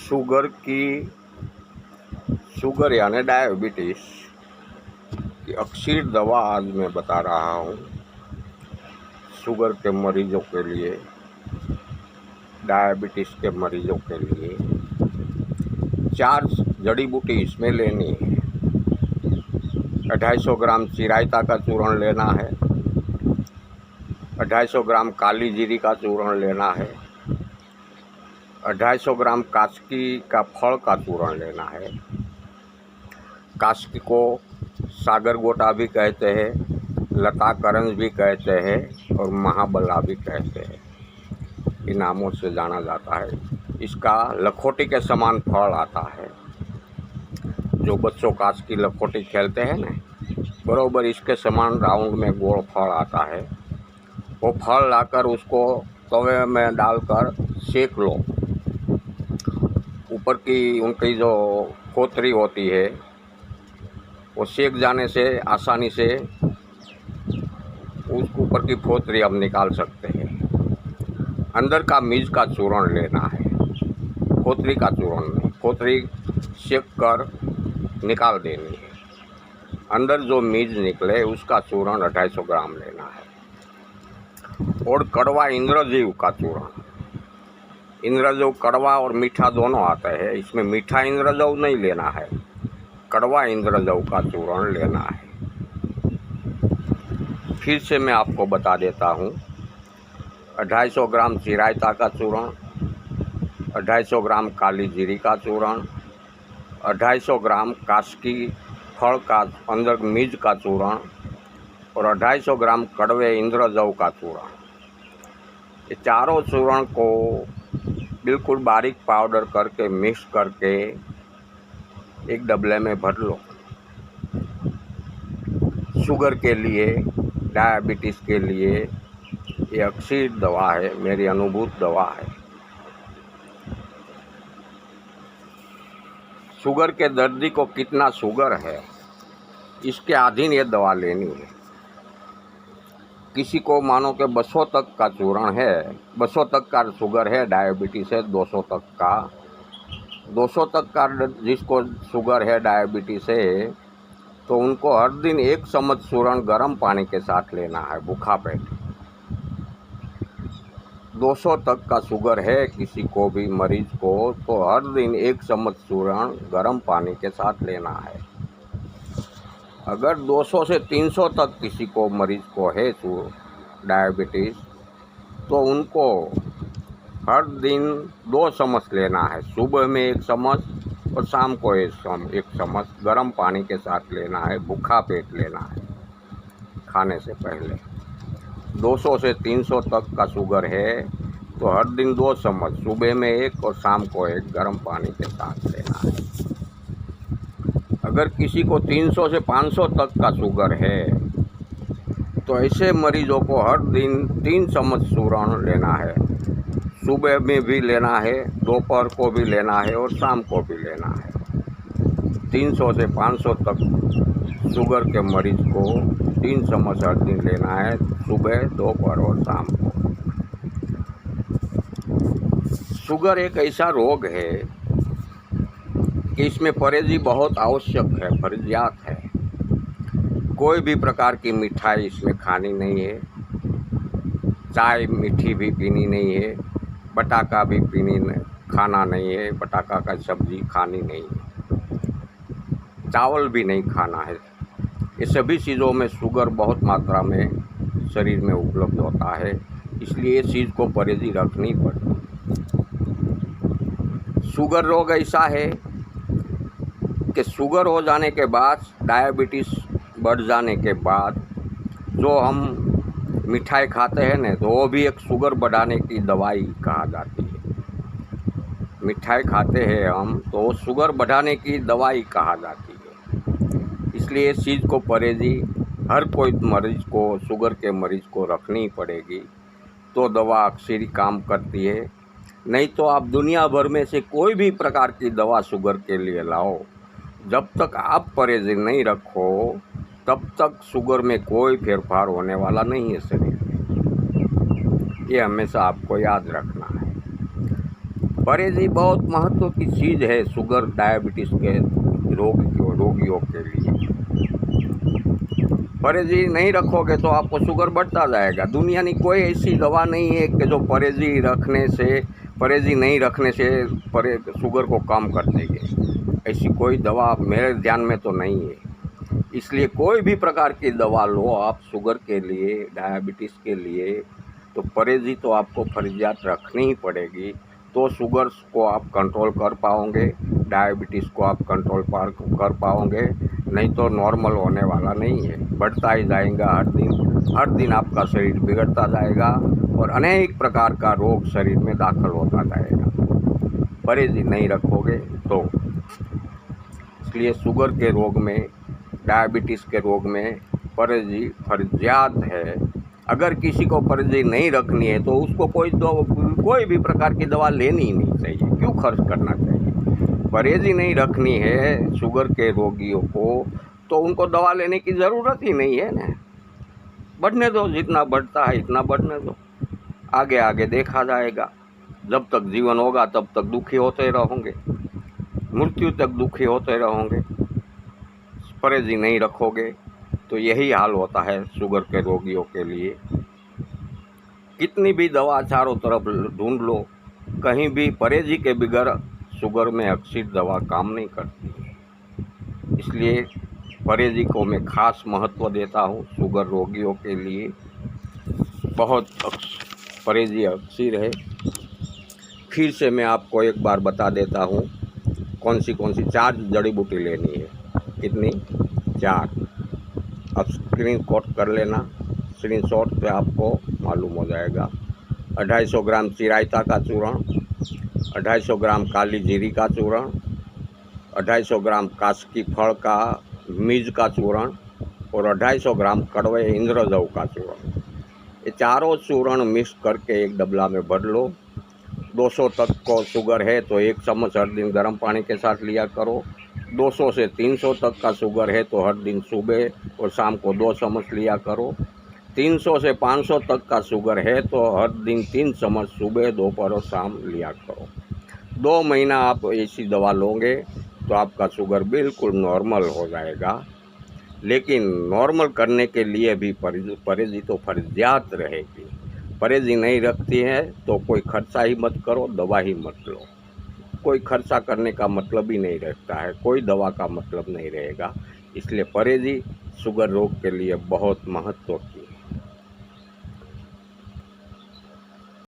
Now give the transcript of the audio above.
Sugar यानी diabetes की अक्सर दवा आज मैं बता रहा हूँ। शुगर के मरीजों के लिए, डायबिटीज़ के मरीजों के लिए 4 जड़ी बूटी इसमें लेनी है। 250 ग्राम चिरायता का चूर्ण लेना है, 250 ग्राम काली जीरी का चूर्ण लेना है, 250 ग्राम कास्की का फल का चूर्ण लेना है। कास्की को सागर गोटा भी कहते हैं, लता करंज भी कहते हैं और महाबला भी कहते हैं, इन नामों से जाना जाता है। इसका लखोटी के समान फल आता है। जो बच्चों कास्की लखोटी खेलते हैं ना, बराबर इसके समान राउंड में गोल फल आता है। वो फल लाकर उसको तवे में डालकर सेक लो। ऊपर की उनकी जो खोतरी होती है वो सेक जाने से आसानी से उस ऊपर की खोतरी अब निकाल सकते हैं। अंदर का बीज का चूर्ण लेना है, खोतरी का चूर्ण नहीं। खोतरी सेक कर निकाल देनी है। अंदर जो बीज निकले उसका चूर्ण 250 ग्राम लेना है। और कड़वा इंद्रजीव का चूर्ण। इंद्रजव कड़वा और मीठा दोनों आता है। इसमें मीठा इंद्रजव नहीं लेना है, कड़वा इंद्रजव का चूर्ण लेना है। फिर से मैं आपको बता देता हूँ। 250 ग्राम चिरायता का चूर्ण, 250 ग्राम काली जीरी का चूर्ण, 250 ग्राम कास्की फल का अंदर बीज का चूर्ण और 250 ग्राम कड़वे इंद्रजव का चूर्ण। ये चारों चूर्ण को बिल्कुल बारीक पाउडर करके मिक्स करके एक डबले में भर लो। शुगर के लिए, डायबिटीज़ के लिए ये अक्सर दवा है, मेरी अनुभूत दवा है। शुगर के दर्दी को कितना शुगर है इसके अधीन ये दवा लेनी है। किसी को मानो कि 200 तक का चूर्ण है, 200 तक का शुगर है, डायबिटीज़ है 200 तक का, 200 तक का जिसको शुगर है, डायबिटीज़ है, तो उनको हर दिन 1 चम्मच चूर्ण गर्म पानी के साथ लेना है भूखा पेट। 200 तक का शुगर है किसी को भी मरीज को, तो हर दिन 1 चम्मच चूर्ण गर्म पानी के साथ लेना है। अगर 200 से 300 तक किसी को मरीज को है डायबिटीज़, तो उनको हर दिन 2 चम्मच लेना है। सुबह में 1 चम्मच और शाम को 1 चम्मच गर्म पानी के साथ लेना है। भूखा पेट लेना है खाने से पहले। 200 से 300 तक का शुगर है तो हर दिन 2 चम्मच, सुबह में 1 और शाम को 1 गर्म पानी के साथ लेना है। अगर किसी को 300 से 500 तक का शुगर है तो ऐसे मरीजों को हर दिन 3 चम्मच चूर्ण लेना है। सुबह में भी लेना है, दोपहर को भी लेना है और शाम को भी लेना है। 300 से 500 तक शुगर के मरीज को 3 चम्मच हर दिन लेना है, सुबह, दोपहर और शाम को। शुगर एक ऐसा रोग है कि इसमें परहेज़ी बहुत आवश्यक है, फर्जियात है। कोई भी प्रकार की मिठाई इसमें खानी नहीं है, चाय मीठी भी पीनी नहीं है, बटाका भी खाना नहीं है, बटाका का सब्ज़ी खानी नहीं है, चावल भी नहीं खाना है। ये सभी चीज़ों में शुगर बहुत मात्रा में शरीर में उपलब्ध होता है, इसलिए इस चीज़ को परहेज़ी रखनी पड़ती है। शुगर रोग ऐसा है कि शुगर हो जाने के बाद, डायबिटीज़ बढ़ जाने के बाद जो हम मिठाई खाते हैं ना, तो वो भी एक शुगर बढ़ाने की दवाई कहा जाती है। मिठाई खाते हैं हम तो वो शुगर बढ़ाने की दवाई कहा जाती है। इसलिए इस चीज़ को परहेज़ी हर कोई मरीज़ को, शुगर के मरीज़ को रखनी पड़ेगी, तो दवा अक्सर काम करती है। नहीं तो आप दुनिया भर में से कोई भी प्रकार की दवा शुगर के लिए लाओ, जब तक आप परहेज़ी नहीं रखो तब तक शुगर में कोई फेरफार होने वाला नहीं है शरीर में। ये हमेशा आपको याद रखना है। परहेजी बहुत महत्व की चीज़ है शुगर डायबिटीज़ के रोगियों के लिए। परहेजी नहीं रखोगे तो आपको शुगर बढ़ता जाएगा। दुनिया की कोई ऐसी दवा नहीं है कि जो परहेजी नहीं रखने से शुगर को कम कर देगी। ऐसी कोई दवा मेरे ध्यान में तो नहीं है। इसलिए कोई भी प्रकार की दवा लो आप शुगर के लिए, डायबिटीज़ के लिए, तो परहेजी तो आपको फर्जियात रखनी ही पड़ेगी। तो शुगर को आप कंट्रोल कर पाओगे, डायबिटीज़ को आप कंट्रोल कर पाओगे। नहीं तो नॉर्मल होने वाला नहीं है, बढ़ता ही जाएगा। हर दिन आपका शरीर बिगड़ता जाएगा और अनेक प्रकार का रोग शरीर में दाखिल होता जाएगा, परहेजी नहीं रखोगे तो। इसलिए शुगर के रोग में, डायबिटीज़ के रोग में परहेजी फर्जियात है। अगर किसी को परहेजी नहीं रखनी है तो उसको कोई भी प्रकार की दवा लेनी ही नहीं चाहिए। क्यों खर्च करना चाहिए? परहेजी नहीं रखनी है शुगर के रोगियों को तो उनको दवा लेने की ज़रूरत ही नहीं है ना। बढ़ने दो, जितना बढ़ता है इतना बढ़ने दो, आगे आगे देखा जाएगा। जब तक जीवन होगा तब तक दुखी होते रहोगे, मृत्यु तक दुखी होते रहोगे। परहेजी नहीं रखोगे तो यही हाल होता है शुगर के रोगियों के लिए। कितनी भी दवा चारों तरफ ढूंढ लो, कहीं भी परहेजी के बगैर शुगर में अक्सर दवा काम नहीं करती है। इसलिए परहेजी को मैं खास महत्व देता हूँ शुगर रोगियों के लिए। बहुत परहेजी अक्सर है। फिर से मैं आपको एक बार बता देता हूँ कौन सी 4 जड़ी बूटी लेनी है। कितनी? 4। अब स्क्रीन शॉट कर लेना, स्क्रीन शॉट पे आपको मालूम हो जाएगा। 250 ग्राम चिरायता का चूर्ण, 250 ग्राम काली जीरी का चूर्ण, 250 ग्राम कास्की फल का बीज का चूर्ण और 250 ग्राम कड़वे इंद्रजव का चूर्ण। ये चारों चूर्ण मिक्स करके एक डबला में भर लो। 200 तक को शुगर है तो 1 चम्मच हर दिन गर्म पानी के साथ लिया करो। 200 से 300 तक का शुगर है तो हर दिन सुबह और शाम को 2 चम्मच लिया करो। 300 से 500 तक का शुगर है तो हर दिन 3 चम्मच सुबह, दोपहर और शाम लिया करो। 2 महीना आप ऐसी दवा लोगे तो आपका शुगर बिल्कुल नॉर्मल हो जाएगा। लेकिन नॉर्मल करने के लिए भी परहेजी तो फर्जियात रहेगी। परहेजी नहीं रखती है तो कोई खर्चा ही मत करो, दवा ही मत लो। कोई खर्चा करने का मतलब ही नहीं रहता है, कोई दवा का मतलब नहीं रहेगा। इसलिए परहेजी शुगर रोग के लिए बहुत महत्व की है।